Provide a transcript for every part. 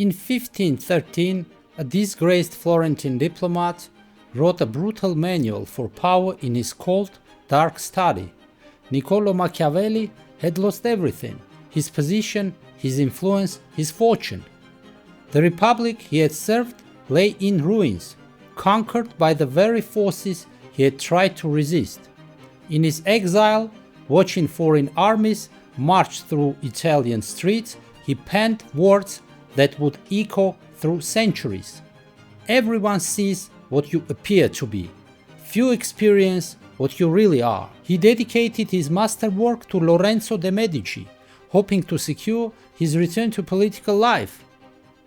In 1513, a disgraced Florentine diplomat wrote a brutal manual for power in his cold, dark study. Niccolò Machiavelli had lost everything: his position, his influence, his fortune. The republic he had served lay in ruins, conquered by the very forces he had tried to resist. In his exile, watching foreign armies march through Italian streets, he penned words that would echo through centuries. Everyone sees what you appear to be. Few experience what you really are. He dedicated his masterwork to Lorenzo de' Medici, hoping to secure his return to political life.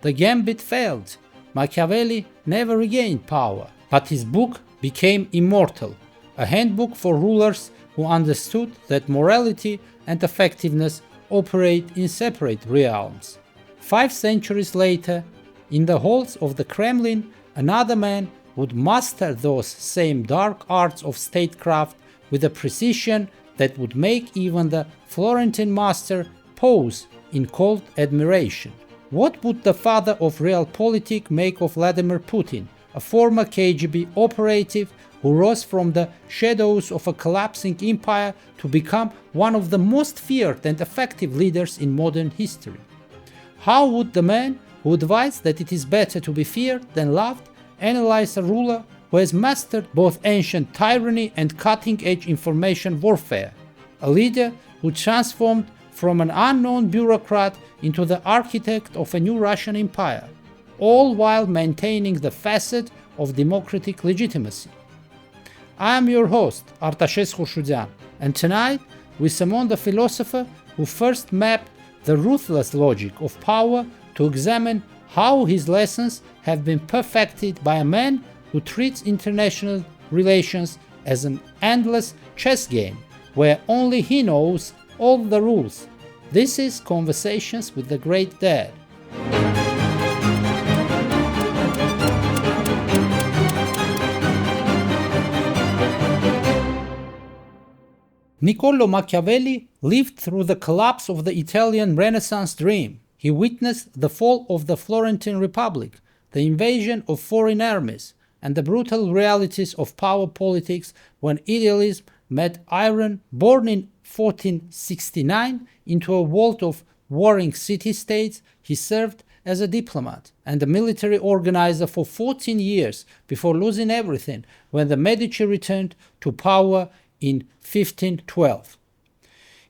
The gambit failed. Machiavelli never regained power, but his book became immortal, a handbook for rulers who understood that morality and effectiveness operate in separate realms. 5 centuries later, in the halls of the Kremlin, another man would master those same dark arts of statecraft with a precision that would make even the Florentine master pause in cold admiration. What would the father of realpolitik make of Vladimir Putin, a former KGB operative who rose from the shadows of a collapsing empire to become one of the most feared and effective leaders in modern history? How would the man who advised that it is better to be feared than loved analyze a ruler who has mastered both ancient tyranny and cutting-edge information warfare? A leader who transformed from an unknown bureaucrat into the architect of a new Russian empire, all while maintaining the facade of democratic legitimacy. I am your host, Artashes Khurshudyan, and tonight we summon the philosopher who first mapped the ruthless logic of power to examine how his lessons have been perfected by a man who treats international relations as an endless chess game where only he knows all the rules. This is Conversations with the Great Dad. Niccolò Machiavelli lived through the collapse of the Italian Renaissance dream. He witnessed the fall of the Florentine Republic, the invasion of foreign armies, and the brutal realities of power politics when idealism met iron. Born in 1469 into a world of warring city-states, he served as a diplomat and a military organizer for 14 years before losing everything when the Medici returned to power in 1512.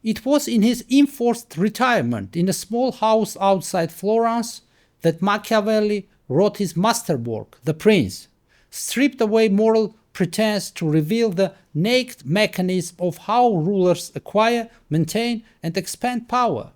It was in his enforced retirement in a small house outside Florence that Machiavelli wrote his masterwork, The Prince, stripped away moral pretense to reveal the naked mechanism of how rulers acquire, maintain, and expand power.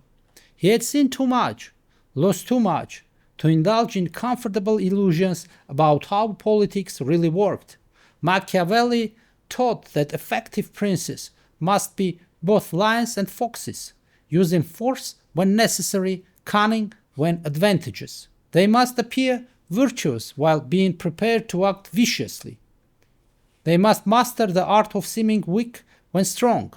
He had seen too much, lost too much, to indulge in comfortable illusions about how politics really worked. Machiavelli taught that effective princes must be both lions and foxes, using force when necessary, cunning when advantageous. They must appear virtuous while being prepared to act viciously. They must master the art of seeming weak when strong,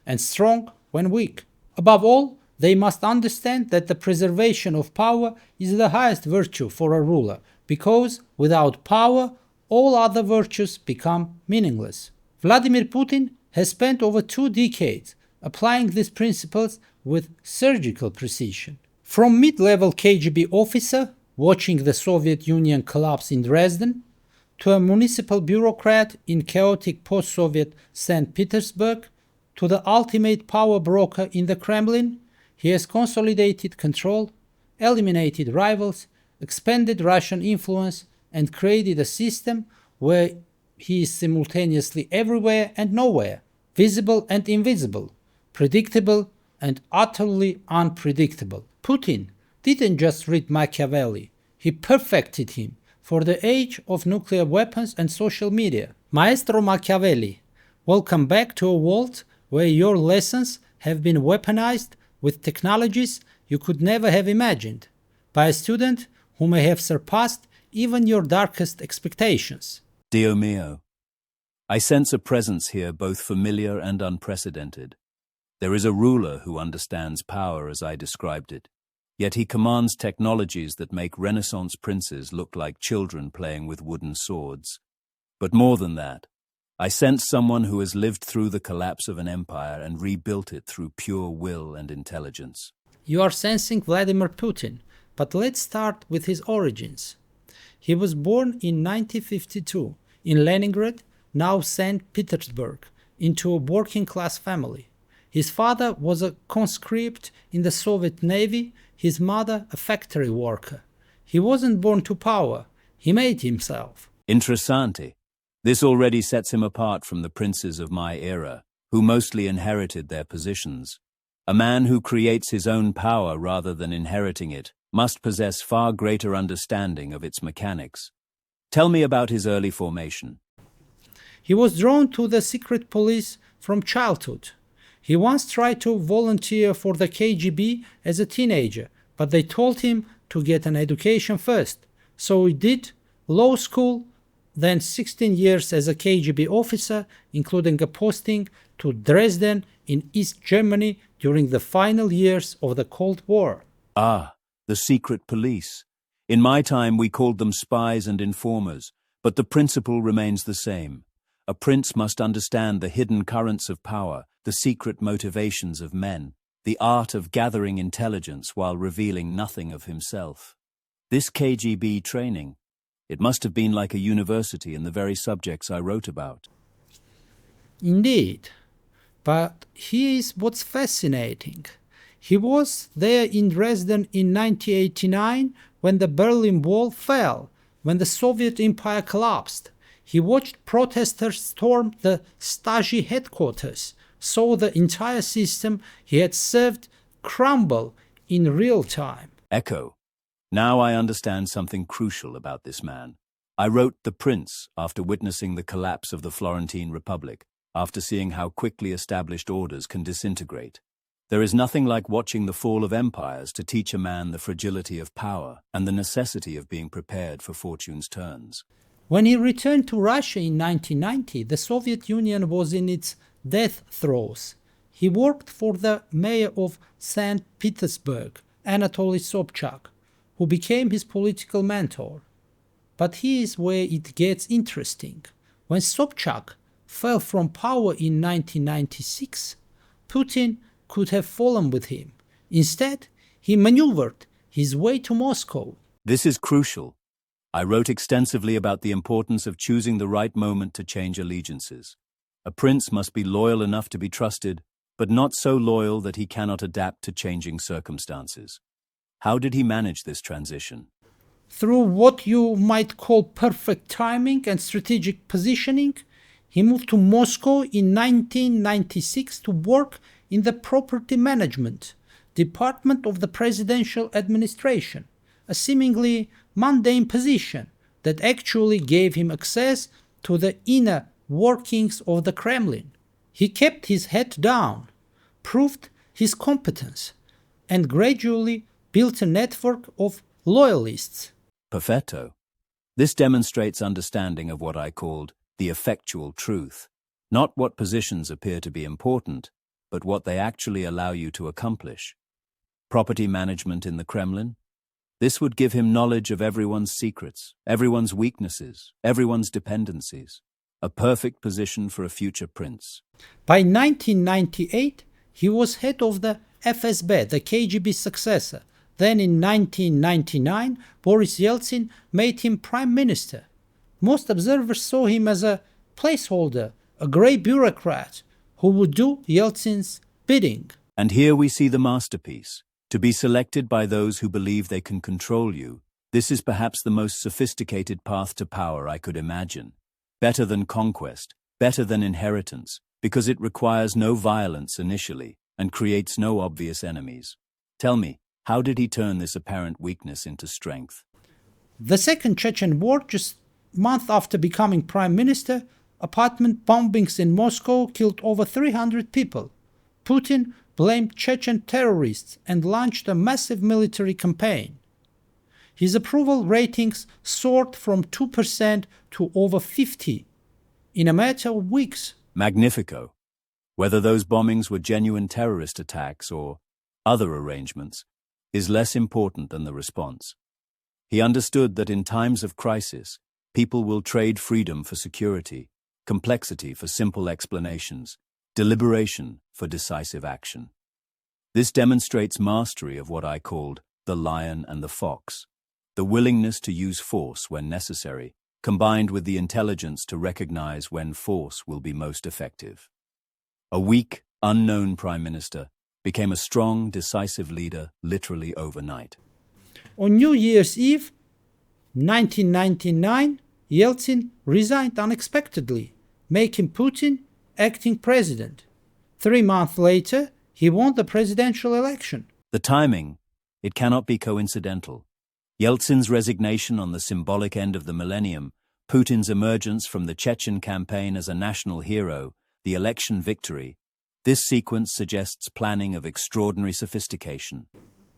and strong when weak. Above all, they must understand that the preservation of power is the highest virtue for a ruler, because without power, all other virtues become meaningless. Vladimir Putin has spent over 2 decades applying these principles with surgical precision. From mid-level KGB officer watching the Soviet Union collapse in Dresden, to a municipal bureaucrat in chaotic post-Soviet St. Petersburg, to the ultimate power broker in the Kremlin, he has consolidated control, eliminated rivals, expanded Russian influence, and created a system where he is simultaneously everywhere and nowhere, visible and invisible, predictable and utterly unpredictable. Putin didn't just read Machiavelli, he perfected him for the age of nuclear weapons and social media. Maestro Machiavelli, welcome back to a world where your lessons have been weaponized with technologies you could never have imagined, by a student who may have surpassed even your darkest expectations. Dio mio, I sense a presence here both familiar and unprecedented. There is a ruler who understands power as I described it. Yet he commands technologies that make Renaissance princes look like children playing with wooden swords. But more than that, I sense someone who has lived through the collapse of an empire and rebuilt it through pure will and intelligence. You are sensing Vladimir Putin, but let's start with his origins. He was born in 1952 in Leningrad, now St. Petersburg, into a working-class family. His father was a conscript in the Soviet Navy, his mother a factory worker. He wasn't born to power, he made himself. Interessante. This already sets him apart from the princes of my era, who mostly inherited their positions. A man who creates his own power rather than inheriting it must possess far greater understanding of its mechanics. Tell me about his early formation. He was drawn to the secret police from childhood. He once tried to volunteer for the KGB as a teenager, but they told him to get an education first. So he did law school, then 16 years as a KGB officer, including a posting to Dresden in East Germany during the final years of the Cold War. Ah, the secret police. In my time we called them spies and informers, but the principle remains the same. A prince must understand the hidden currents of power, the secret motivations of men, the art of gathering intelligence while revealing nothing of himself. This KGB training, it must have been like a university in the very subjects I wrote about. Indeed. But here's what's fascinating. He was there in Dresden in 1989 when the Berlin Wall fell, when the Soviet Empire collapsed. He watched protesters storm the Stasi headquarters, saw the entire system he had served crumble in real time. Echo. Now I understand something crucial about this man. I wrote The Prince after witnessing the collapse of the Florentine Republic, after seeing how quickly established orders can disintegrate. There is nothing like watching the fall of empires to teach a man the fragility of power and the necessity of being prepared for fortune's turns. When he returned to Russia in 1990, the Soviet Union was in its death throes. He worked for the mayor of St. Petersburg, Anatoly Sobchak, who became his political mentor. But here's where it gets interesting. When Sobchak fell from power in 1996, Putin could have fallen with him. Instead, he maneuvered his way to Moscow. This is crucial. I wrote extensively about the importance of choosing the right moment to change allegiances. A prince must be loyal enough to be trusted, but not so loyal that he cannot adapt to changing circumstances. How did he manage this transition? Through what you might call perfect timing and strategic positioning, he moved to Moscow in 1996 to work in the property management department of the presidential administration, a seemingly mundane position that actually gave him access to the inner workings of the Kremlin. He kept his head down, proved his competence, and gradually built a network of loyalists. Perfetto. This demonstrates understanding of what I called the effectual truth, not what positions appear to be important, but what they actually allow you to accomplish. Property management in the Kremlin? This would give him knowledge of everyone's secrets, everyone's weaknesses, everyone's dependencies. A perfect position for a future prince. By 1998, he was head of the FSB, the KGB successor. Then in 1999, Boris Yeltsin made him prime minister. Most observers saw him as a placeholder, a grey bureaucrat who would do Yeltsin's bidding. And here we see the masterpiece. To be selected by those who believe they can control you, this is perhaps the most sophisticated path to power I could imagine. Better than conquest, better than inheritance, because it requires no violence initially and creates no obvious enemies. Tell me, how did he turn this apparent weakness into strength? The Second Chechen War, just a month after becoming prime minister, apartment bombings in Moscow killed over 300 people. Putin blamed Chechen terrorists and launched a massive military campaign. His approval ratings soared from 2% to over 50% in a matter of weeks. Magnifico. Whether those bombings were genuine terrorist attacks or other arrangements, is less important than the response. He understood that in times of crisis, people will trade freedom for security, complexity for simple explanations, deliberation for decisive action. This demonstrates mastery of what I called the lion and the fox, the willingness to use force when necessary, combined with the intelligence to recognize when force will be most effective. A weak, unknown prime minister became a strong, decisive leader literally overnight. On New Year's Eve, 1999, Yeltsin resigned unexpectedly, making Putin acting president. 3 months later, he won the presidential election. The timing, it cannot be coincidental. Yeltsin's resignation on the symbolic end of the millennium, Putin's emergence from the Chechen campaign as a national hero, the election victory, this sequence suggests planning of extraordinary sophistication.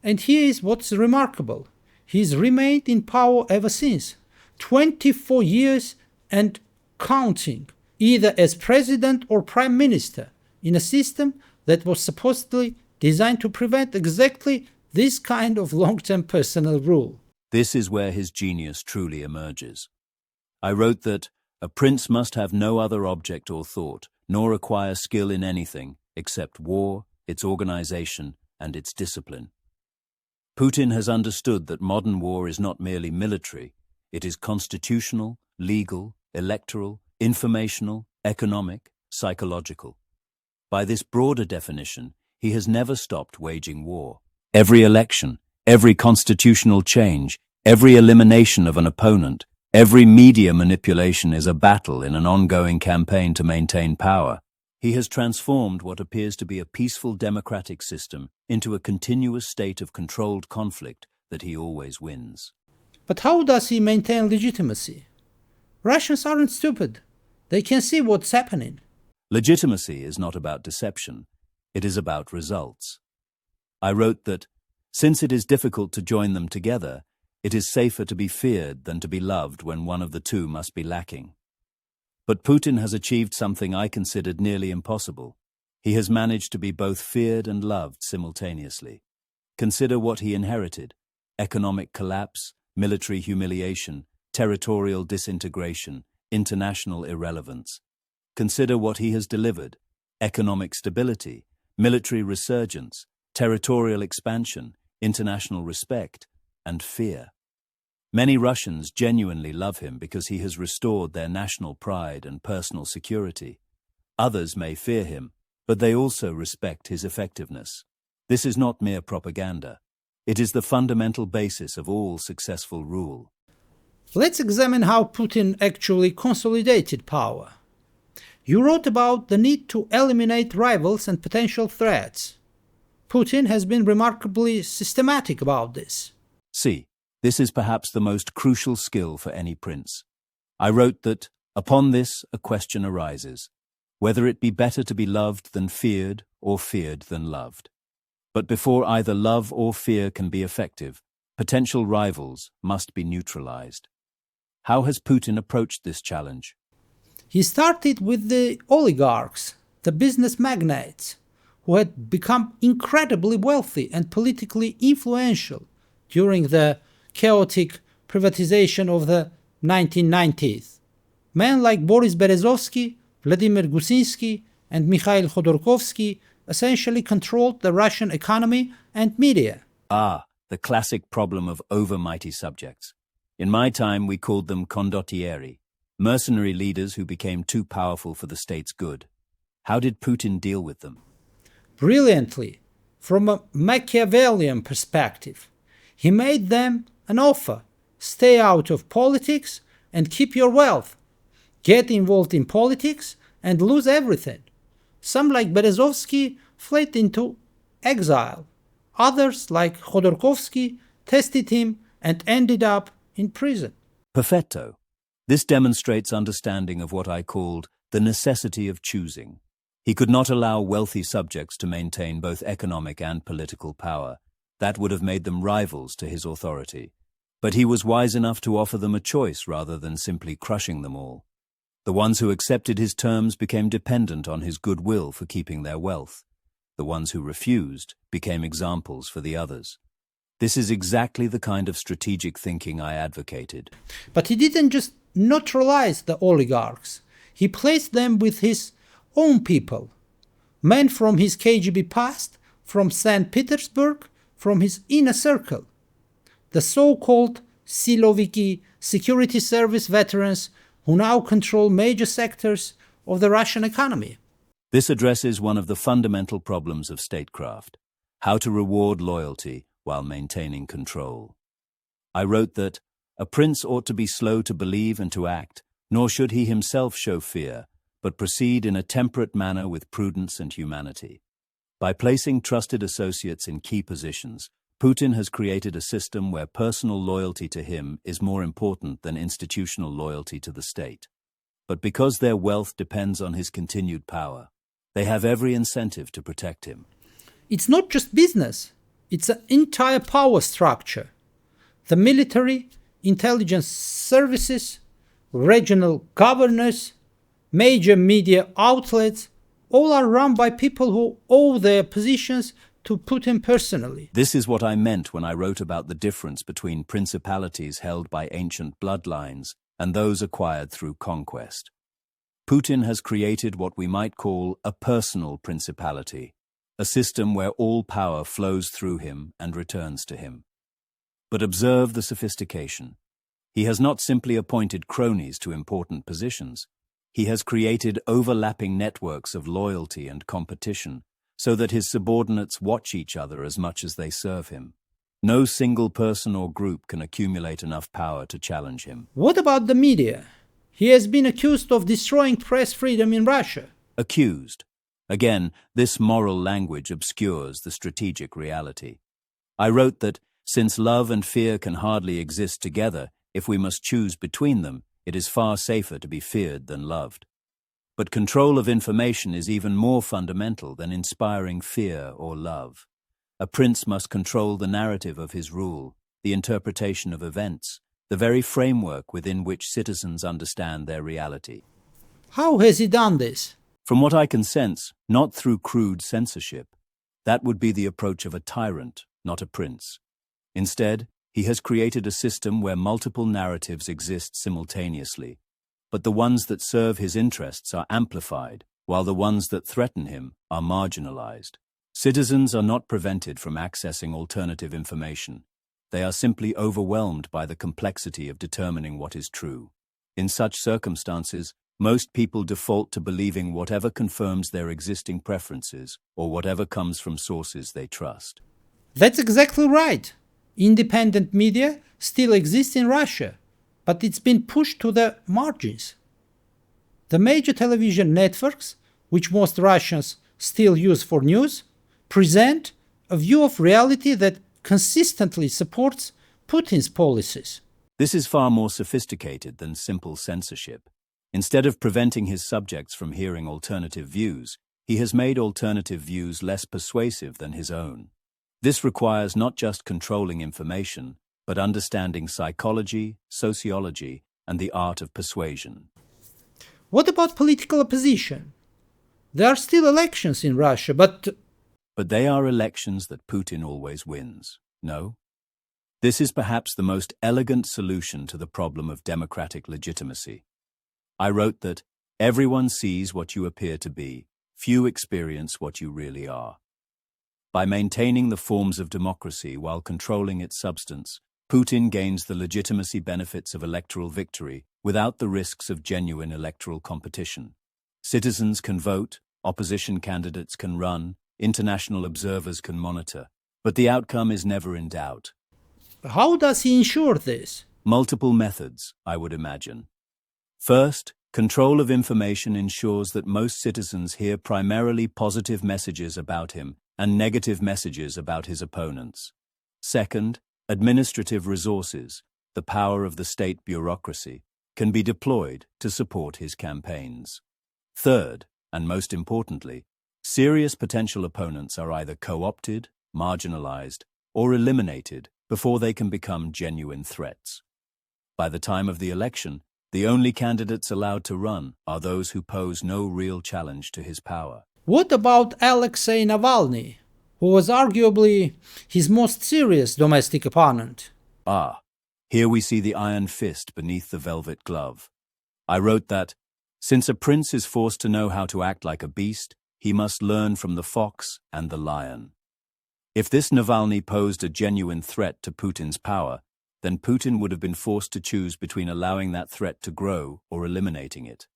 And here is what's remarkable. He's remained in power ever since, 24 years and counting, either as president or prime minister, in a system that was supposedly designed to prevent exactly this kind of long-term personal rule. This is where his genius truly emerges. I wrote that a prince must have no other object or thought, nor acquire skill in anything except war, its organization, and its discipline. Putin has understood that modern war is not merely military, it is constitutional, legal, electoral, informational, economic, psychological. By this broader definition, he has never stopped waging war. Every election, every constitutional change, every elimination of an opponent, every media manipulation is a battle in an ongoing campaign to maintain power. He has transformed what appears to be a peaceful democratic system into a continuous state of controlled conflict that he always wins. But how does he maintain legitimacy? Russians aren't stupid. They can see what's happening. Legitimacy is not about deception. It is about results. I wrote that, since it is difficult to join them together, it is safer to be feared than to be loved when one of the two must be lacking. But Putin has achieved something I considered nearly impossible. He has managed to be both feared and loved simultaneously. Consider what he inherited: economic collapse, military humiliation, territorial disintegration, international irrelevance. Consider what he has delivered: economic stability, military resurgence, territorial expansion, international respect, and fear. Many Russians genuinely love him because he has restored their national pride and personal security. Others may fear him, but they also respect his effectiveness. This is not mere propaganda. It is the fundamental basis of all successful rule. Let's examine how Putin actually consolidated power. You wrote about the need to eliminate rivals and potential threats. Putin has been remarkably systematic about this. See, this is perhaps the most crucial skill for any prince. I wrote that, upon this, a question arises, whether it be better to be loved than feared or feared than loved. But before either love or fear can be effective, potential rivals must be neutralized. How has Putin approached this challenge? He started with the oligarchs, the business magnates, who had become incredibly wealthy and politically influential during the chaotic privatization of the 1990s. Men like Boris Berezovsky, Vladimir Gusinsky, and Mikhail Khodorkovsky essentially controlled the Russian economy and media. The classic problem of overmighty subjects. In my time, we called them condottieri, mercenary leaders who became too powerful for the state's good. How did Putin deal with them? Brilliantly, from a Machiavellian perspective. He made them an offer: stay out of politics and keep your wealth. Get involved in politics and lose everything. Some, like Berezovsky, fled into exile. Others, like Khodorkovsky, tested him and ended up in prison. Perfetto. This demonstrates understanding of what I called the necessity of choosing. He could not allow wealthy subjects to maintain both economic and political power. That would have made them rivals to his authority. But he was wise enough to offer them a choice rather than simply crushing them all. The ones who accepted his terms became dependent on his goodwill for keeping their wealth. The ones who refused became examples for the others. This is exactly the kind of strategic thinking I advocated. But he didn't just neutralize the oligarchs. He placed them with his own people, men from his KGB past, from St. Petersburg, from his inner circle. The so-called siloviki, security service veterans who now control major sectors of the Russian economy. This addresses one of the fundamental problems of statecraft: how to reward loyalty while maintaining control. I wrote that a prince ought to be slow to believe and to act, nor should he himself show fear, but proceed in a temperate manner with prudence and humanity. By placing trusted associates in key positions, Putin has created a system where personal loyalty to him is more important than institutional loyalty to the state. But because their wealth depends on his continued power, they have every incentive to protect him. It's not just business, it's an entire power structure. The military, intelligence services, regional governors, major media outlets, all are run by people who owe their positions to Putin personally. This is what I meant when I wrote about the difference between principalities held by ancient bloodlines and those acquired through conquest. Putin has created what we might call a personal principality, a system where all power flows through him and returns to him. But observe the sophistication. He has not simply appointed cronies to important positions. He has created overlapping networks of loyalty and competition, so that his subordinates watch each other as much as they serve him. No single person or group can accumulate enough power to challenge him. What about the media? He has been accused of destroying press freedom in Russia. Accused. Again, this moral language obscures the strategic reality. I wrote that, since love and fear can hardly exist together, if we must choose between them, it is far safer to be feared than loved. But control of information is even more fundamental than inspiring fear or love. A prince must control the narrative of his rule, the interpretation of events, the very framework within which citizens understand their reality. How has he done this? From what I can sense, not through crude censorship. That would be the approach of a tyrant, not a prince. Instead, he has created a system where multiple narratives exist simultaneously, but the ones that serve his interests are amplified, while the ones that threaten him are marginalized. Citizens are not prevented from accessing alternative information. They are simply overwhelmed by the complexity of determining what is true. In such circumstances, most people default to believing whatever confirms their existing preferences or whatever comes from sources they trust. That's exactly right. Independent media still exists in Russia, but it's been pushed to the margins. The major television networks, which most Russians still use for news, present a view of reality that consistently supports Putin's policies. This is far more sophisticated than simple censorship. Instead of preventing his subjects from hearing alternative views, he has made alternative views less persuasive than his own. This requires not just controlling information, but understanding psychology, sociology, and the art of persuasion. What about political opposition? There are still elections in Russia, but they are elections that Putin always wins, no? This is perhaps the most elegant solution to the problem of democratic legitimacy. I wrote that everyone sees what you appear to be, few experience what you really are. By maintaining the forms of democracy while controlling its substance, Putin gains the legitimacy benefits of electoral victory without the risks of genuine electoral competition. Citizens can vote, opposition candidates can run, international observers can monitor, but the outcome is never in doubt. how does he ensure this? Multiple methods, I would imagine. First, control of information ensures that most citizens hear primarily positive messages about him and negative messages about his opponents. Second, administrative resources, the power of the state bureaucracy, can be deployed to support his campaigns. Third, and most importantly, serious potential opponents are either co-opted, marginalized, or eliminated before they can become genuine threats. By the time of the election, the only candidates allowed to run are those who pose no real challenge to his power. What about Alexei Navalny, who was arguably his most serious domestic opponent. Ah, here we see the iron fist beneath the velvet glove. I wrote that, since a prince is forced to know how to act like a beast, he must learn from the fox and the lion. If this Navalny posed a genuine threat to Putin's power, then Putin would have been forced to choose between allowing that threat to grow or eliminating it.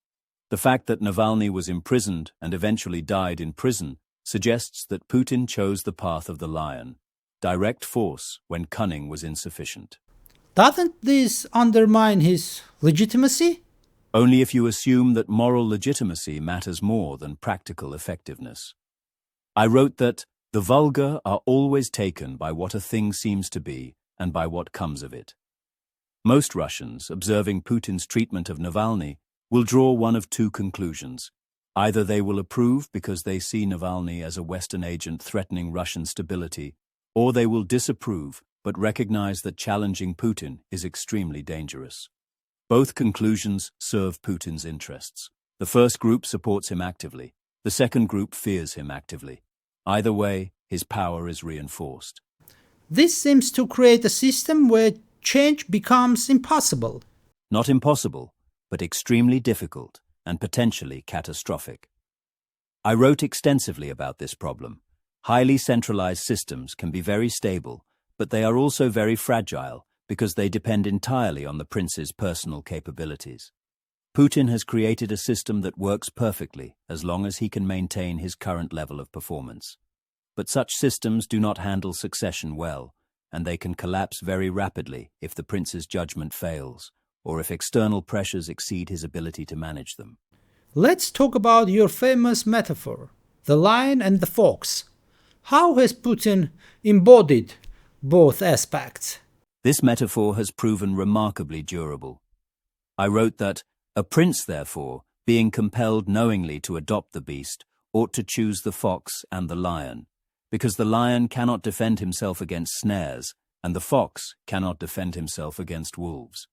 The fact that Navalny was imprisoned and eventually died in prison suggests that Putin chose the path of the lion, direct force when cunning was insufficient. Doesn't this undermine his legitimacy? Only if you assume that moral legitimacy matters more than practical effectiveness. I wrote that the vulgar are always taken by what a thing seems to be and by what comes of it. Most Russians, observing Putin's treatment of Navalny, will draw one of two conclusions. Either they will approve because they see Navalny as a Western agent threatening Russian stability, or they will disapprove but recognize that challenging Putin is extremely dangerous. Both conclusions serve Putin's interests. The first group supports him actively. The second group fears him actively. Either way, his power is reinforced. This seems to create a system where change becomes impossible. Not impossible, but extremely difficult and potentially catastrophic. I wrote extensively about this problem. Highly centralized systems can be very stable, but they are also very fragile because they depend entirely on the prince's personal capabilities. Putin has created a system that works perfectly as long as he can maintain his current level of performance. But such systems do not handle succession well, and they can collapse very rapidly if the prince's judgment fails, or if external pressures exceed his ability to manage them. Let's talk about your famous metaphor, the lion and the fox. How has Putin embodied both aspects? This metaphor has proven remarkably durable. I wrote that a prince, therefore, being compelled knowingly to adopt the beast, ought to choose the fox and the lion, because the lion cannot defend himself against snares, and the fox cannot defend himself against wolves.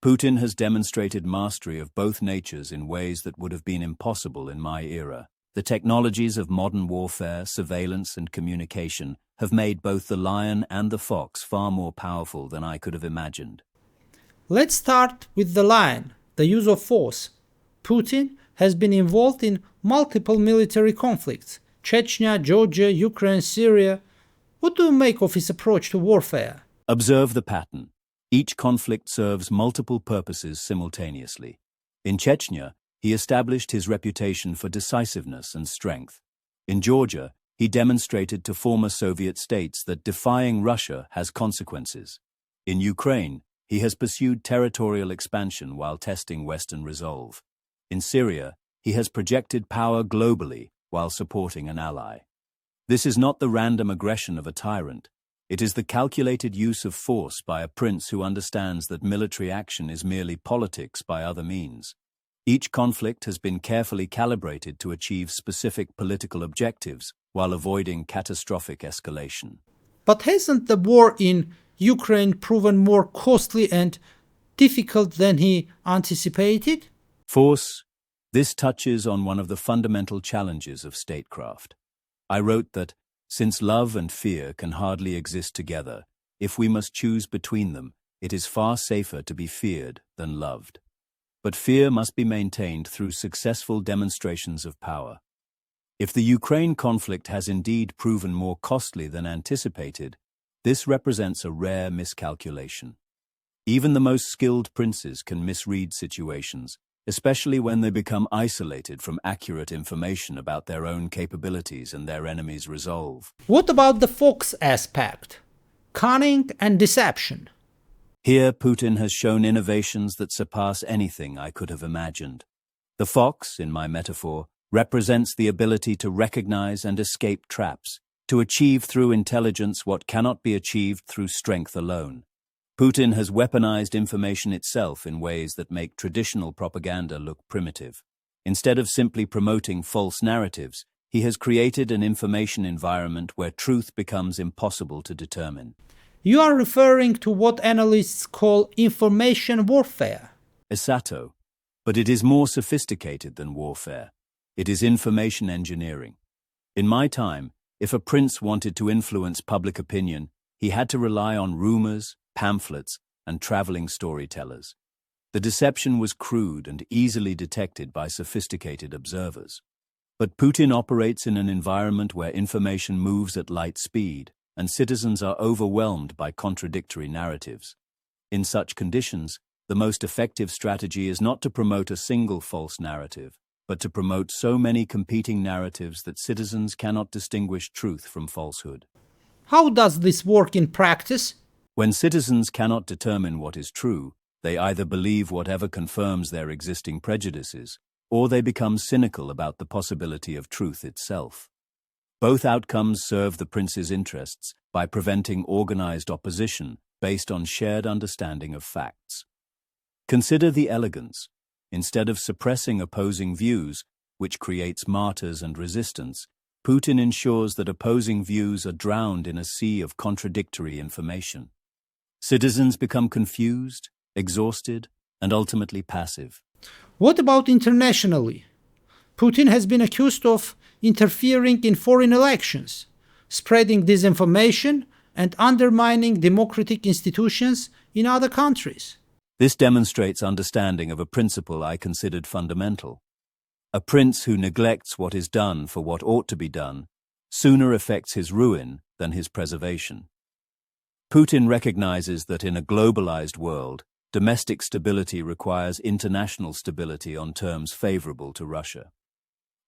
Putin has demonstrated mastery of both natures in ways that would have been impossible in my era. The technologies of modern warfare, surveillance, and communication have made both the lion and the fox far more powerful than I could have imagined. Let's start with the lion, the use of force. Putin has been involved in multiple military conflicts: Chechnya, Georgia, Ukraine, Syria. What do you make of his approach to warfare? Observe the pattern. Each conflict serves multiple purposes simultaneously. In Chechnya, he established his reputation for decisiveness and strength. In Georgia, he demonstrated to former Soviet states that defying Russia has consequences. In Ukraine, he has pursued territorial expansion while testing Western resolve. In Syria, he has projected power globally while supporting an ally. This is not the random aggression of a tyrant. It is the calculated use of force by a prince who understands that military action is merely politics by other means. Each conflict has been carefully calibrated to achieve specific political objectives while avoiding catastrophic escalation. But hasn't the war in Ukraine proven more costly and difficult than he anticipated? Force. This touches on one of the fundamental challenges of statecraft. I wrote that, since love and fear can hardly exist together, if we must choose between them, it is far safer to be feared than loved. But fear must be maintained through successful demonstrations of power. If the Ukraine conflict has indeed proven more costly than anticipated, this represents a rare miscalculation. Even the most skilled princes can misread situations, especially when they become isolated from accurate information about their own capabilities and their enemy's resolve. What about the fox aspect? Cunning and deception. Here, Putin has shown innovations that surpass anything I could have imagined. The fox, in my metaphor, represents the ability to recognize and escape traps, to achieve through intelligence what cannot be achieved through strength alone. Putin has weaponized information itself in ways that make traditional propaganda look primitive. Instead of simply promoting false narratives, he has created an information environment where truth becomes impossible to determine. You are referring to what analysts call information warfare. Esatto, but it is more sophisticated than warfare. It is information engineering. In my time, If a prince wanted to influence public opinion, he had to rely on rumors, pamphlets, and traveling storytellers. The deception was crude and easily detected by sophisticated observers. But Putin operates in an environment where information moves at light speed, and citizens are overwhelmed by contradictory narratives. In such conditions, the most effective strategy is not to promote a single false narrative, but to promote so many competing narratives that citizens cannot distinguish truth from falsehood. How does this work in practice? When citizens cannot determine what is true, they either believe whatever confirms their existing prejudices, or they become cynical about the possibility of truth itself. Both outcomes serve the prince's interests by preventing organized opposition based on shared understanding of facts. Consider the elegance. Instead of suppressing opposing views, which creates martyrs and resistance, Putin ensures that opposing views are drowned in a sea of contradictory information. Citizens become confused, exhausted, and ultimately passive. What about internationally? Putin has been accused of interfering in foreign elections, spreading disinformation, and undermining democratic institutions in other countries. This demonstrates understanding of a principle I considered fundamental. A prince who neglects what is done for what ought to be done sooner effects his ruin than his preservation. Putin recognizes that in a globalized world, domestic stability requires international stability on terms favorable to Russia.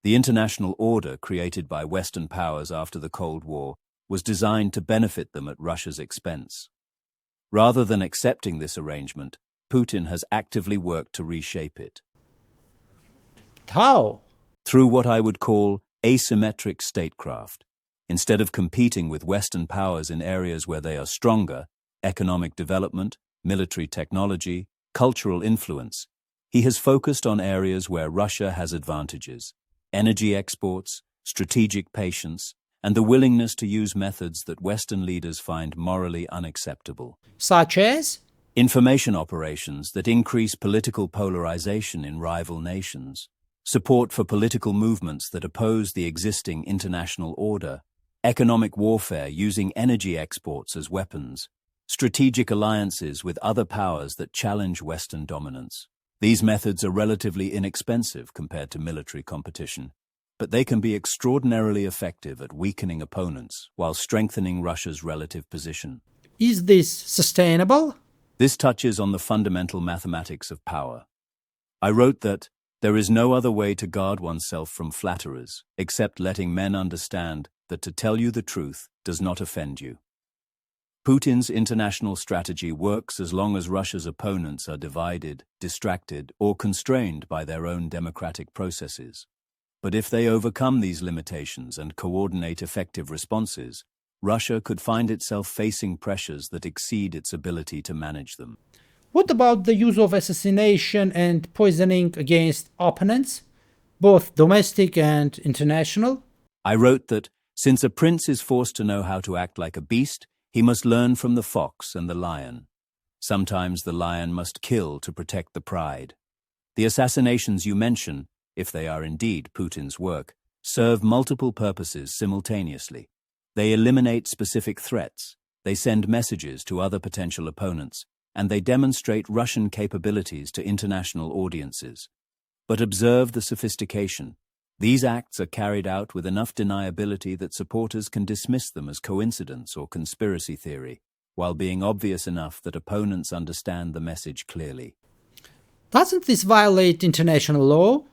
The international order created by Western powers after the Cold War was designed to benefit them at Russia's expense. Rather than accepting this arrangement, Putin has actively worked to reshape it. How? Through what I would call asymmetric statecraft. Instead of competing with Western powers in areas where they are stronger, economic development, military technology, cultural influence, he has focused on areas where Russia has advantages: energy exports, strategic patience, and the willingness to use methods that Western leaders find morally unacceptable. Such as? Information operations that increase political polarization in rival nations, support for political movements that oppose the existing international order, economic warfare using energy exports as weapons, strategic alliances with other powers that challenge Western dominance. These methods are relatively inexpensive compared to military competition, but they can be extraordinarily effective at weakening opponents while strengthening Russia's relative position. Is this sustainable? This touches on the fundamental mathematics of power. I wrote that there is no other way to guard oneself from flatterers except letting men understand that to tell you the truth does not offend you. Putin's international strategy works as long as Russia's opponents are divided, distracted, or constrained by their own democratic processes. But if they overcome these limitations and coordinate effective responses, Russia could find itself facing pressures that exceed its ability to manage them. What about the use of assassination and poisoning against opponents, both domestic and international? I wrote that since a prince is forced to know how to act like a beast, he must learn from the fox and the lion. Sometimes the lion must kill to protect the pride. The assassinations you mention, if they are indeed Putin's work, serve multiple purposes simultaneously. They eliminate specific threats, they send messages to other potential opponents, and they demonstrate Russian capabilities to international audiences. But observe the sophistication. These acts are carried out with enough deniability that supporters can dismiss them as coincidence or conspiracy theory, while being obvious enough that opponents understand the message clearly. Doesn't this violate international law?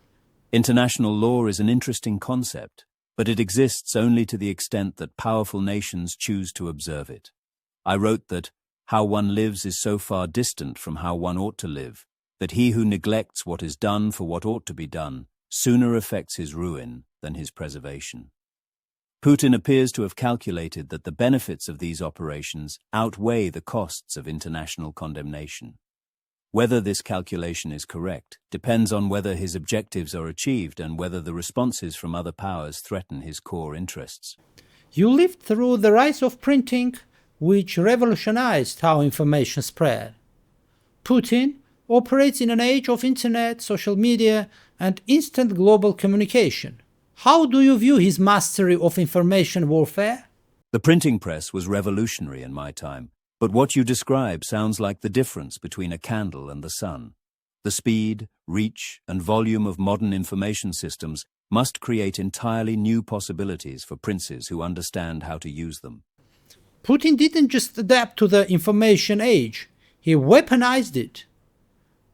International law is an interesting concept, but it exists only to the extent that powerful nations choose to observe it. I wrote that how one lives is so far distant from how one ought to live, that he who neglects what is done for what ought to be done sooner affects his ruin than his preservation. Putin appears to have calculated that the benefits of these operations outweigh the costs of international condemnation. Whether this calculation is correct depends on whether his objectives are achieved and whether the responses from other powers threaten his core interests. You lived through the rise of printing, which revolutionized how information spread. Putin operates in an age of internet, social media, and instant global communication. How do you view his mastery of information warfare? The printing press was revolutionary in my time, but what you describe sounds like the difference between a candle and the sun. The speed, reach, and volume of modern information systems must create entirely new possibilities for princes who understand how to use them. Putin didn't just adapt to the information age, he weaponized it.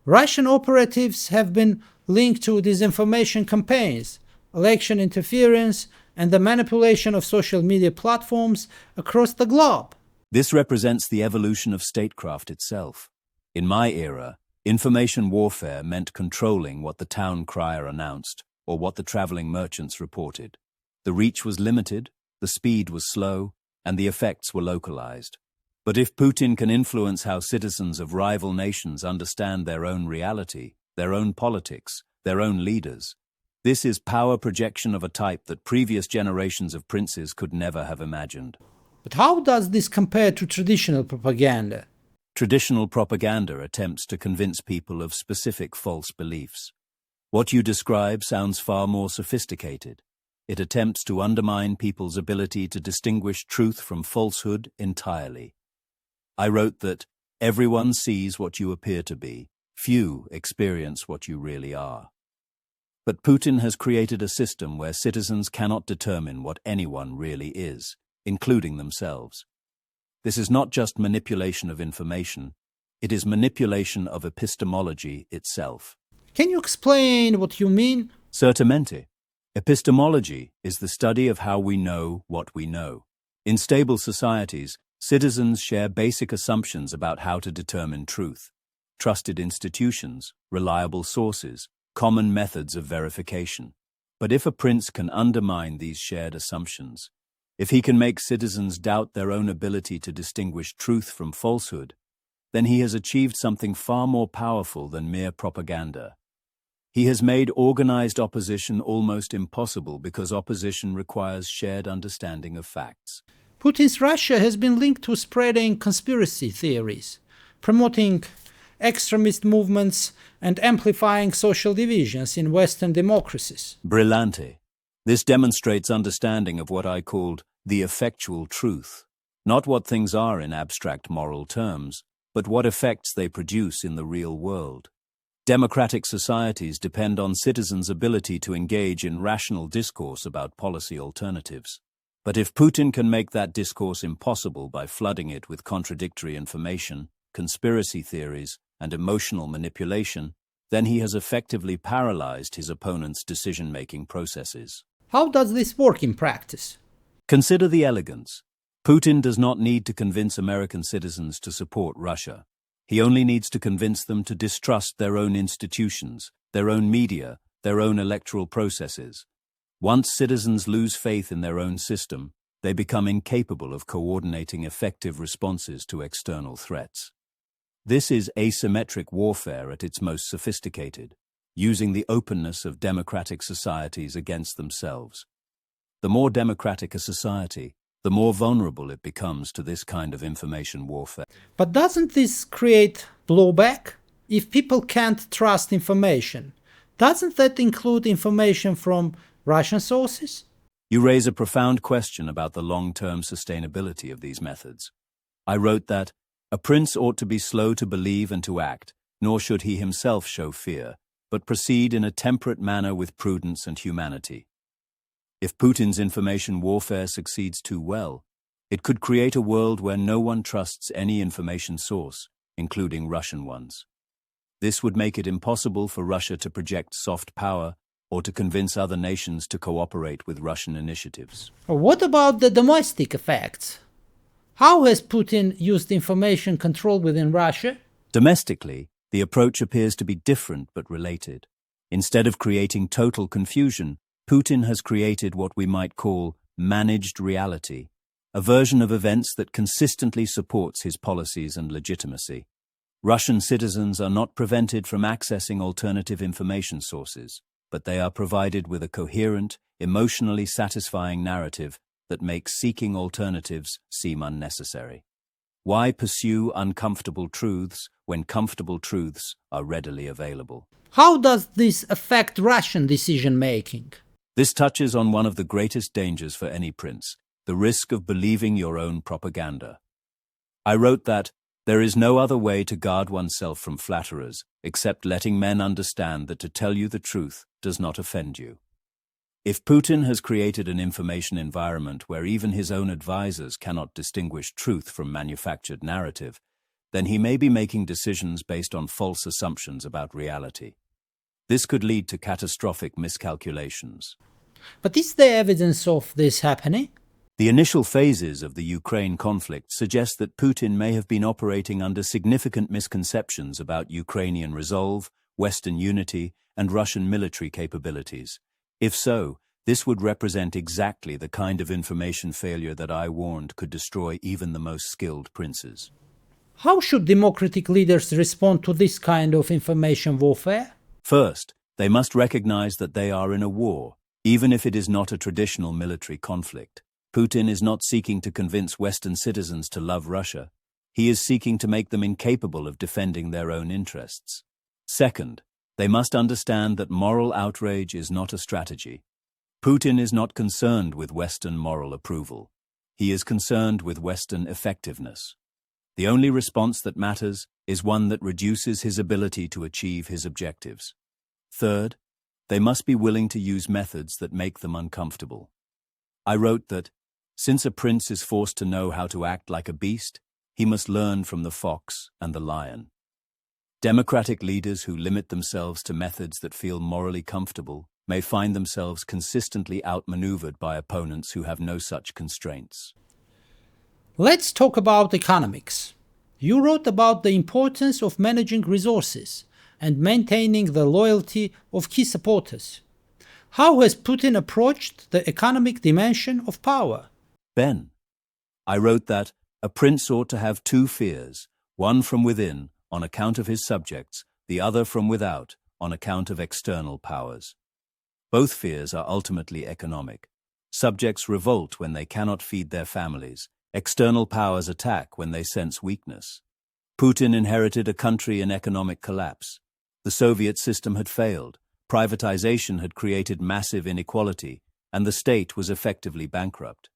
Russian operatives have been linked to disinformation campaigns, election interference, and the manipulation of social media platforms across the globe. This represents the evolution of statecraft itself. In my era, information warfare meant controlling what the town crier announced or what the traveling merchants reported. The reach was limited, the speed was slow, and the effects were localized. But if Putin can influence how citizens of rival nations understand their own reality, their own politics, their own leaders, this is power projection of a type that previous generations of princes could never have imagined. But how does this compare to traditional propaganda? Traditional propaganda attempts to convince people of specific false beliefs. What you describe sounds far more sophisticated. It attempts to undermine people's ability to distinguish truth from falsehood entirely. I wrote that everyone sees what you appear to be, few experience what you really are. But Putin has created a system where citizens cannot determine what anyone really is, including themselves. This is not just manipulation of information, it is manipulation of epistemology itself. Can you explain what you mean? Certamente. Epistemology is the study of how we know what we know. In stable societies, citizens share basic assumptions about how to determine truth. Trusted institutions, reliable sources, common methods of verification. But if a prince can undermine these shared assumptions, if he can make citizens doubt their own ability to distinguish truth from falsehood, then he has achieved something far more powerful than mere propaganda. He has made organized opposition almost impossible because opposition requires shared understanding of facts. Putin's Russia has been linked to spreading conspiracy theories, promoting extremist movements, and amplifying social divisions in Western democracies. Brillante. This demonstrates understanding of what I called the effectual truth, not what things are in abstract moral terms, but what effects they produce in the real world. Democratic societies depend on citizens' ability to engage in rational discourse about policy alternatives. But if Putin can make that discourse impossible by flooding it with contradictory information, conspiracy theories, and emotional manipulation, then he has effectively paralyzed his opponent's decision-making processes. How does this work in practice? Consider the elegance. Putin does not need to convince American citizens to support Russia. He only needs to convince them to distrust their own institutions, their own media, their own electoral processes. Once citizens lose faith in their own system, they become incapable of coordinating effective responses to external threats. This is asymmetric warfare at its most sophisticated, using the openness of democratic societies against themselves. The more democratic a society, the more vulnerable it becomes to this kind of information warfare. But doesn't this create blowback? If people can't trust information, doesn't that include information from Russian sources? You raise a profound question about the long-term sustainability of these methods. I wrote that a prince ought to be slow to believe and to act, nor should he himself show fear, but proceed in a temperate manner with prudence and humanity. If Putin's information warfare succeeds too well, it could create a world where no one trusts any information source, including Russian ones. This would make it impossible for Russia to project soft power or to convince other nations to cooperate with Russian initiatives. What about the domestic effects? How has Putin used information control within Russia? Domestically, the approach appears to be different but related. Instead of creating total confusion, Putin has created what we might call managed reality, a version of events that consistently supports his policies and legitimacy. Russian citizens are not prevented from accessing alternative information sources, but they are provided with a coherent, emotionally satisfying narrative that makes seeking alternatives seem unnecessary. Why pursue uncomfortable truths when comfortable truths are readily available? How does this affect Russian decision-making? This touches on one of the greatest dangers for any prince, the risk of believing your own propaganda. I wrote that there is no other way to guard oneself from flatterers except letting men understand that to tell you the truth does not offend you. If Putin has created an information environment where even his own advisors cannot distinguish truth from manufactured narrative, then he may be making decisions based on false assumptions about reality. This could lead to catastrophic miscalculations. But is there evidence of this happening? The initial phases of the Ukraine conflict suggest that Putin may have been operating under significant misconceptions about Ukrainian resolve, Western unity, and Russian military capabilities. If so, this would represent exactly the kind of information failure that I warned could destroy even the most skilled princes. How should democratic leaders respond to this kind of information warfare? First, they must recognize that they are in a war, even if it is not a traditional military conflict. Putin is not seeking to convince Western citizens to love Russia. He is seeking to make them incapable of defending their own interests. Second, they must understand that moral outrage is not a strategy. Putin is not concerned with Western moral approval. He is concerned with Western effectiveness. The only response that matters is one that reduces his ability to achieve his objectives. Third, they must be willing to use methods that make them uncomfortable. I wrote that, since a prince is forced to know how to act like a beast, he must learn from the fox and the lion. Democratic leaders who limit themselves to methods that feel morally comfortable may find themselves consistently outmaneuvered by opponents who have no such constraints. Let's talk about economics. You wrote about the importance of managing resources and maintaining the loyalty of key supporters. How has Putin approached the economic dimension of power? Ben, I wrote that a prince ought to have two fears, one from within, on account of his subjects, the other from without, on account of external powers. Both fears are ultimately economic. Subjects revolt when they cannot feed their families. External powers attack when they sense weakness. Putin inherited a country in economic collapse. The Soviet system had failed, privatization had created massive inequality, and the state was effectively bankrupt.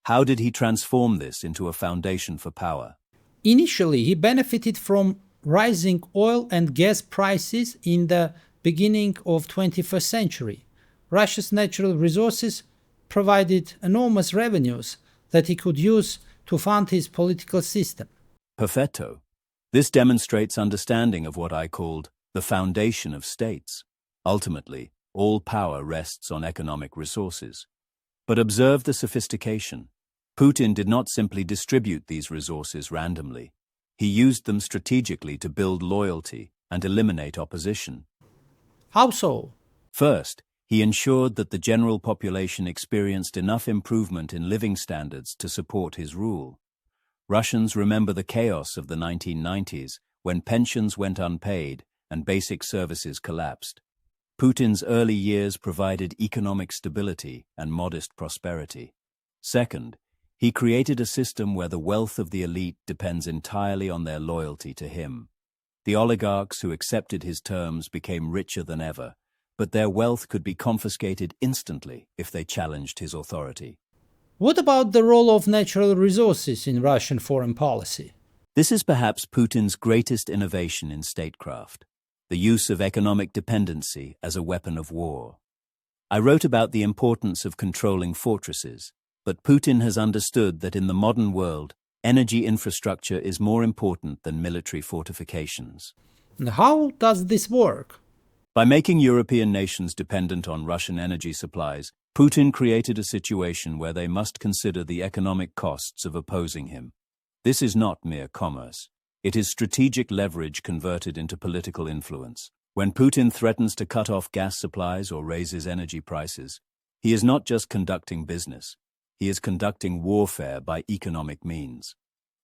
How did he transform this into a foundation for power? Initially, he benefited from rising oil and gas prices in the beginning of 21st century. Russia's natural resources provided enormous revenues that he could use to fund his political system. Perfetto. This demonstrates understanding of what I called the foundation of states. Ultimately, all power rests on economic resources. But observe the sophistication. Putin did not simply distribute these resources randomly. He used them strategically to build loyalty and eliminate opposition. How so? First, he ensured that the general population experienced enough improvement in living standards to support his rule. Russians remember the chaos of the 1990s when pensions went unpaid and basic services collapsed. Putin's early years provided economic stability and modest prosperity. Second, he created a system where the wealth of the elite depends entirely on their loyalty to him. The oligarchs who accepted his terms became richer than ever, but their wealth could be confiscated instantly if they challenged his authority. What about the role of natural resources in Russian foreign policy? This is perhaps Putin's greatest innovation in statecraft, the use of economic dependency as a weapon of war. I wrote about the importance of controlling fortresses, but Putin has understood that in the modern world, energy infrastructure is more important than military fortifications. And how does this work? By making European nations dependent on Russian energy supplies, Putin created a situation where they must consider the economic costs of opposing him. This is not mere commerce. It is strategic leverage converted into political influence. When Putin threatens to cut off gas supplies or raises energy prices, he is not just conducting business. He is conducting warfare by economic means.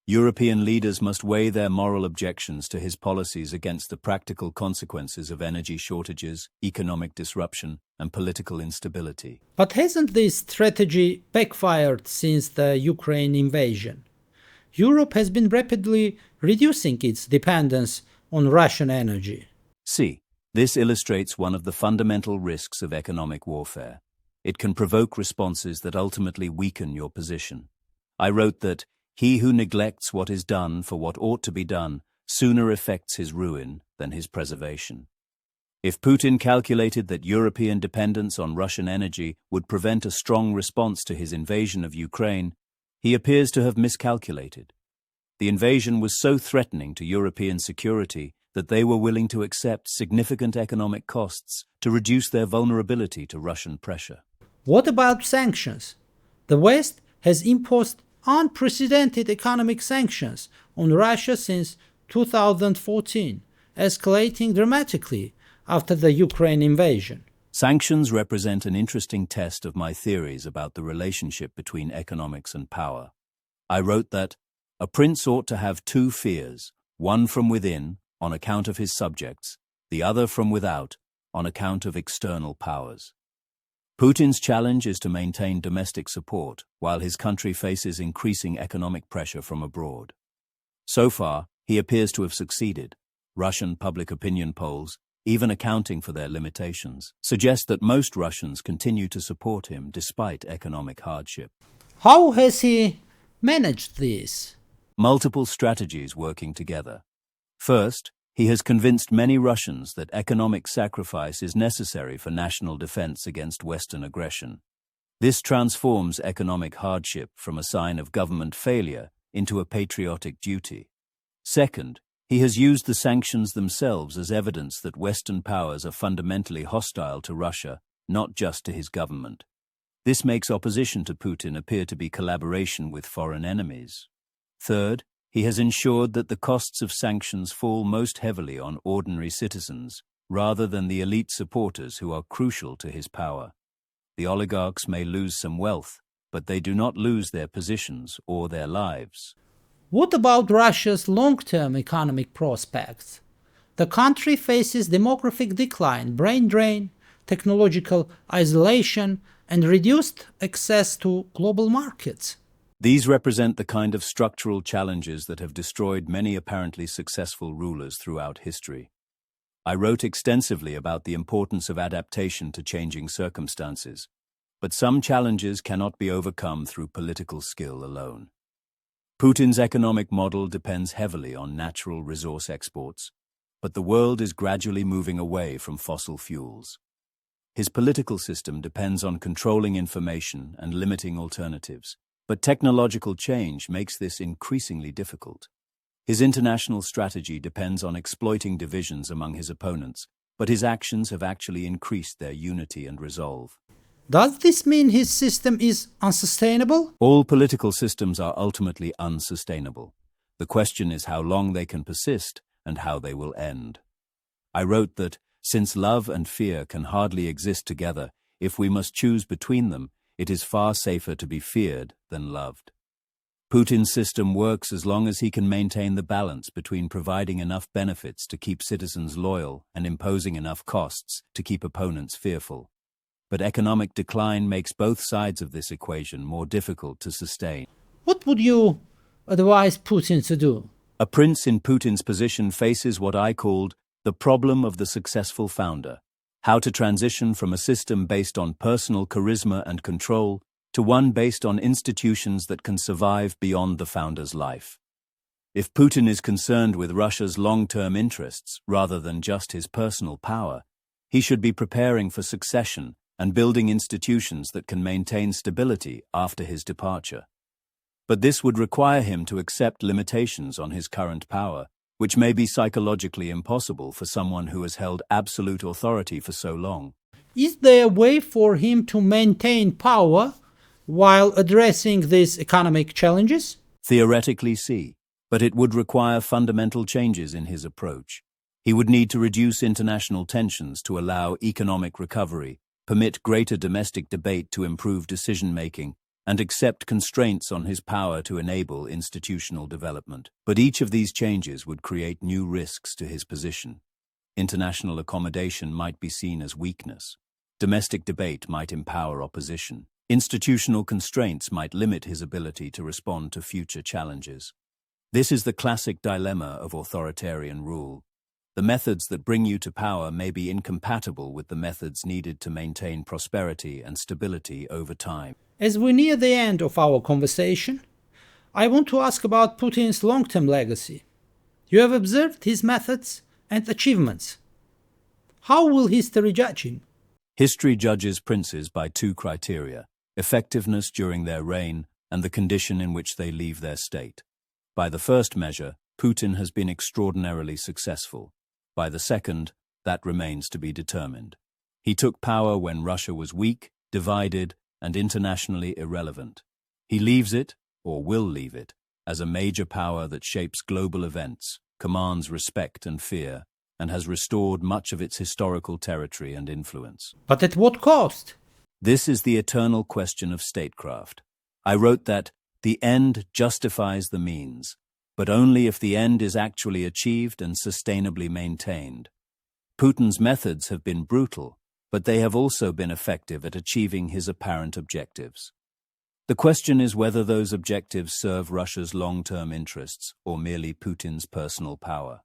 European leaders must weigh their moral objections to his policies against the practical consequences of energy shortages, economic disruption, and political instability. But hasn't this strategy backfired since the Ukraine invasion? Europe has been rapidly reducing its dependence on Russian energy. See, this illustrates one of the fundamental risks of economic warfare. It can provoke responses that ultimately weaken your position. I wrote that he who neglects what is done for what ought to be done sooner effects his ruin than his preservation. If Putin calculated that European dependence on Russian energy would prevent a strong response to his invasion of Ukraine, he appears to have miscalculated. The invasion was so threatening to European security that they were willing to accept significant economic costs to reduce their vulnerability to Russian pressure. What about sanctions? The West has imposed unprecedented economic sanctions on Russia since 2014, escalating dramatically after the Ukraine invasion. Sanctions represent an interesting test of my theories about the relationship between economics and power. I wrote that a prince ought to have two fears, one from within, on account of his subjects, the other from without, on account of external powers. Putin's challenge is to maintain domestic support, while his country faces increasing economic pressure from abroad. So far, he appears to have succeeded. Russian public opinion polls, even accounting for their limitations, suggest that most Russians continue to support him despite economic hardship. How has he managed this? Multiple strategies working together. First, he has convinced many Russians that economic sacrifice is necessary for national defense against Western aggression. This transforms economic hardship from a sign of government failure into a patriotic duty. Second, he has used the sanctions themselves as evidence that Western powers are fundamentally hostile to Russia, not just to his government. This makes opposition to Putin appear to be collaboration with foreign enemies. Third, he has ensured that the costs of sanctions fall most heavily on ordinary citizens, rather than the elite supporters who are crucial to his power. The oligarchs may lose some wealth, but they do not lose their positions or their lives. What about Russia's long-term economic prospects? The country faces demographic decline, brain drain, technological isolation, and reduced access to global markets. These represent the kind of structural challenges that have destroyed many apparently successful rulers throughout history. I wrote extensively about the importance of adaptation to changing circumstances, but some challenges cannot be overcome through political skill alone. Putin's economic model depends heavily on natural resource exports, but the world is gradually moving away from fossil fuels. His political system depends on controlling information and limiting alternatives, but technological change makes this increasingly difficult. His international strategy depends on exploiting divisions among his opponents, but his actions have actually increased their unity and resolve. Does this mean his system is unsustainable? All political systems are ultimately unsustainable. The question is how long they can persist and how they will end. I wrote that, since love and fear can hardly exist together, if we must choose between them, it is far safer to be feared than loved. Putin's system works as long as he can maintain the balance between providing enough benefits to keep citizens loyal and imposing enough costs to keep opponents fearful. But economic decline makes both sides of this equation more difficult to sustain. What would you advise Putin to do? A prince in Putin's position faces what I called the problem of the successful founder, how to transition from a system based on personal charisma and control to one based on institutions that can survive beyond the founder's life. If Putin is concerned with Russia's long-term interests rather than just his personal power, he should be preparing for succession and building institutions that can maintain stability after his departure. But this would require him to accept limitations on his current power, which may be psychologically impossible for someone who has held absolute authority for so long. Is there a way for him to maintain power while addressing these economic challenges? Theoretically, see, but it would require fundamental changes in his approach. He would need to reduce international tensions to allow economic recovery, permit greater domestic debate to improve decision-making, and accept constraints on his power to enable institutional development. But each of these changes would create new risks to his position. International accommodation might be seen as weakness. Domestic debate might empower opposition. Institutional constraints might limit his ability to respond to future challenges. This is the classic dilemma of authoritarian rule. The methods that bring you to power may be incompatible with the methods needed to maintain prosperity and stability over time. As we near the end of our conversation, I want to ask about Putin's long-term legacy. You have observed his methods and achievements. How will history judge him? History judges princes by two criteria: effectiveness during their reign and the condition in which they leave their state. By the first measure, Putin has been extraordinarily successful. By the second, that remains to be determined. He took power when Russia was weak, divided, and internationally irrelevant. He leaves it, or will leave it, as a major power that shapes global events, commands respect and fear, and has restored much of its historical territory and influence. But at what cost? This is the eternal question of statecraft. I wrote that the end justifies the means, but only if the end is actually achieved and sustainably maintained. Putin's methods have been brutal, but they have also been effective at achieving his apparent objectives. The question is whether those objectives serve Russia's long-term interests or merely Putin's personal power.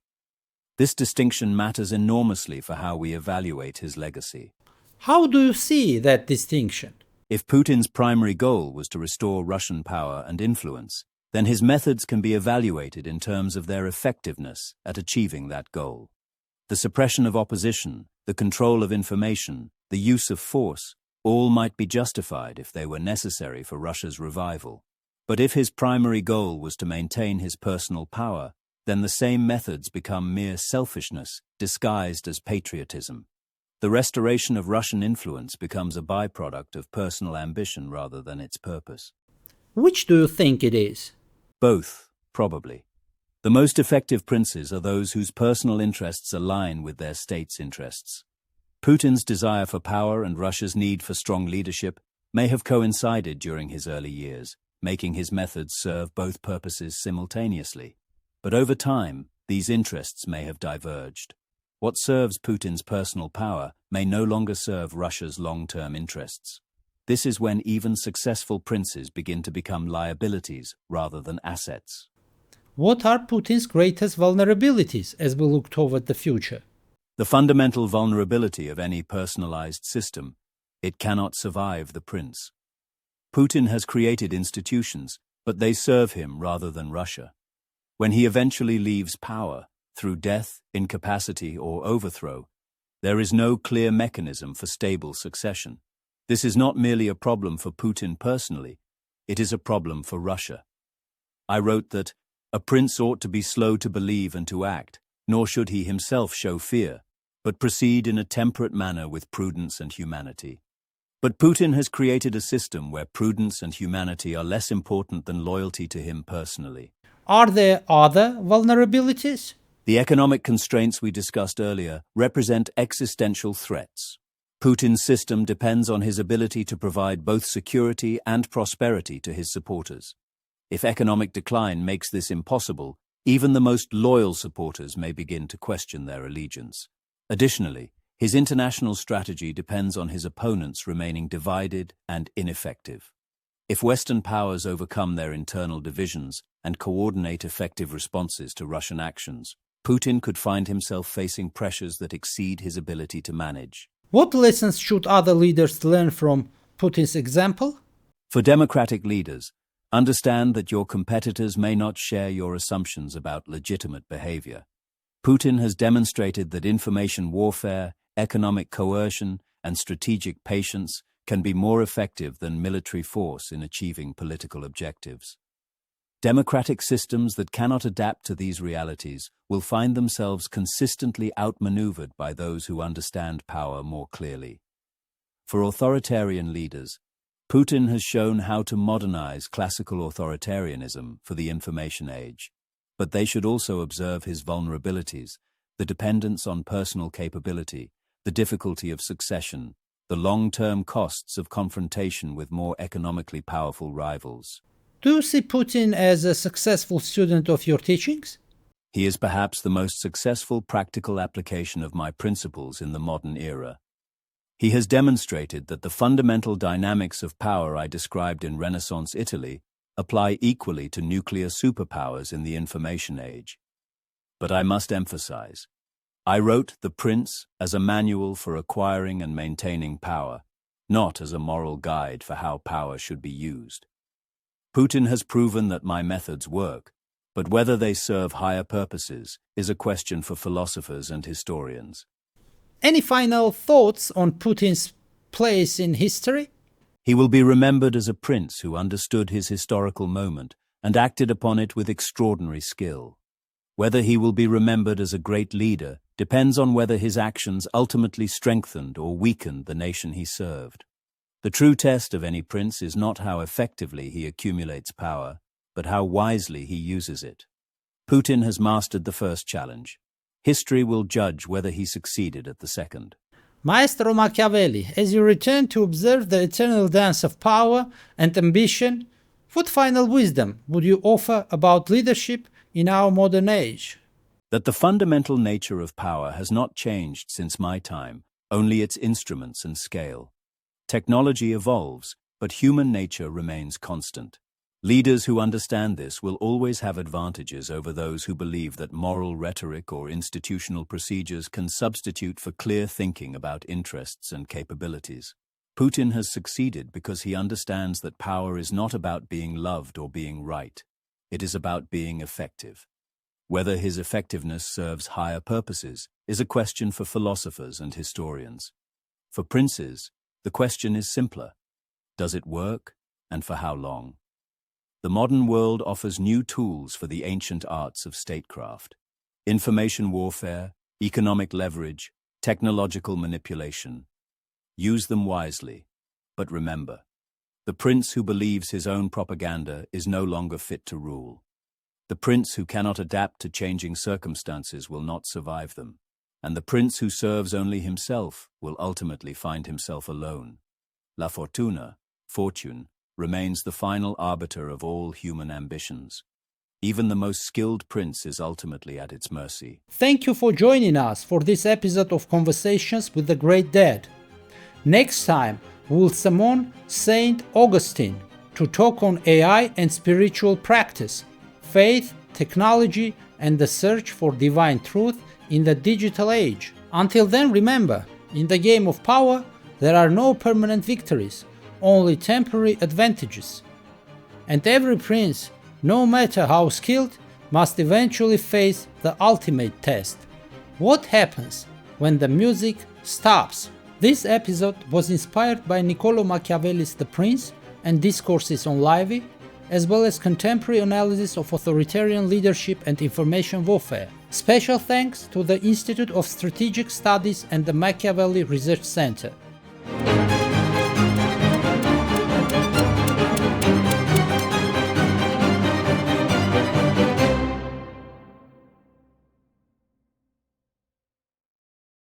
This distinction matters enormously for how we evaluate his legacy. How do you see that distinction? If Putin's primary goal was to restore Russian power and influence, then his methods can be evaluated in terms of their effectiveness at achieving that goal. The suppression of opposition, the control of information, the use of force, all might be justified if they were necessary for Russia's revival. But if his primary goal was to maintain his personal power, then the same methods become mere selfishness disguised as patriotism. The restoration of Russian influence becomes a byproduct of personal ambition rather than its purpose. Which do you think it is? Both, probably. The most effective princes are those whose personal interests align with their state's interests. Putin's desire for power and Russia's need for strong leadership may have coincided during his early years, making his methods serve both purposes simultaneously. But over time, these interests may have diverged. What serves Putin's personal power may no longer serve Russia's long-term interests. This is when even successful princes begin to become liabilities rather than assets. What are Putin's greatest vulnerabilities as we look toward the future? The fundamental vulnerability of any personalized system: it cannot survive the prince. Putin has created institutions, but they serve him rather than Russia. When he eventually leaves power, through death, incapacity, or overthrow, there is no clear mechanism for stable succession. This is not merely a problem for Putin personally, it is a problem for Russia. I wrote that a prince ought to be slow to believe and to act, nor should he himself show fear, but proceed in a temperate manner with prudence and humanity. But Putin has created a system where prudence and humanity are less important than loyalty to him personally. Are there other vulnerabilities? The economic constraints we discussed earlier represent existential threats. Putin's system depends on his ability to provide both security and prosperity to his supporters. If economic decline makes this impossible, even the most loyal supporters may begin to question their allegiance. Additionally, his international strategy depends on his opponents remaining divided and ineffective. If Western powers overcome their internal divisions and coordinate effective responses to Russian actions, Putin could find himself facing pressures that exceed his ability to manage. What lessons should other leaders learn from Putin's example? For democratic leaders, understand that your competitors may not share your assumptions about legitimate behavior. Putin has demonstrated that information warfare, economic coercion, and strategic patience can be more effective than military force in achieving political objectives. Democratic systems that cannot adapt to these realities will find themselves consistently outmaneuvered by those who understand power more clearly. For authoritarian leaders, Putin has shown how to modernize classical authoritarianism for the information age, but they should also observe his vulnerabilities, the dependence on personal capability, the difficulty of succession, the long-term costs of confrontation with more economically powerful rivals. Do you see Putin as a successful student of your teachings? He is perhaps the most successful practical application of my principles in the modern era. He has demonstrated that the fundamental dynamics of power I described in Renaissance Italy apply equally to nuclear superpowers in the information age. But I must emphasize, I wrote The Prince as a manual for acquiring and maintaining power, not as a moral guide for how power should be used. Putin has proven that my methods work, but whether they serve higher purposes is a question for philosophers and historians. Any final thoughts on Putin's place in history? He will be remembered as a prince who understood his historical moment and acted upon it with extraordinary skill. Whether he will be remembered as a great leader depends on whether his actions ultimately strengthened or weakened the nation he served. The true test of any prince is not how effectively he accumulates power, but how wisely he uses it. Putin has mastered the first challenge. History will judge whether he succeeded at the second. Maestro Machiavelli, as you return to observe the eternal dance of power and ambition, what final wisdom would you offer about leadership in our modern age? That the fundamental nature of power has not changed since my time, only its instruments and scale. Technology evolves, but human nature remains constant. Leaders who understand this will always have advantages over those who believe that moral rhetoric or institutional procedures can substitute for clear thinking about interests and capabilities. Putin has succeeded because he understands that power is not about being loved or being right. It is about being effective. Whether his effectiveness serves higher purposes is a question for philosophers and historians. For princes, the question is simpler. Does it work, and for how long? The modern world offers new tools for the ancient arts of statecraft. Information warfare, economic leverage, technological manipulation. Use them wisely, but remember, the prince who believes his own propaganda is no longer fit to rule. The prince who cannot adapt to changing circumstances will not survive them, and the prince who serves only himself will ultimately find himself alone. La fortuna, fortune, remains the final arbiter of all human ambitions. Even the most skilled prince is ultimately at its mercy. Thank you for joining us for this episode of Conversations with the Great Dead. Next time, we'll summon Saint Augustine to talk on AI and spiritual practice, faith, technology, and the search for divine truth in the digital age. Until then, remember, in the game of power, there are no permanent victories, only temporary advantages. And every prince, no matter how skilled, must eventually face the ultimate test. What happens when the music stops? This episode was inspired by Niccolò Machiavelli's The Prince and discourses on Livy, as well as contemporary analysis of authoritarian leadership and information warfare. Special thanks to the Institute of Strategic Studies and the Machiavelli Research Center.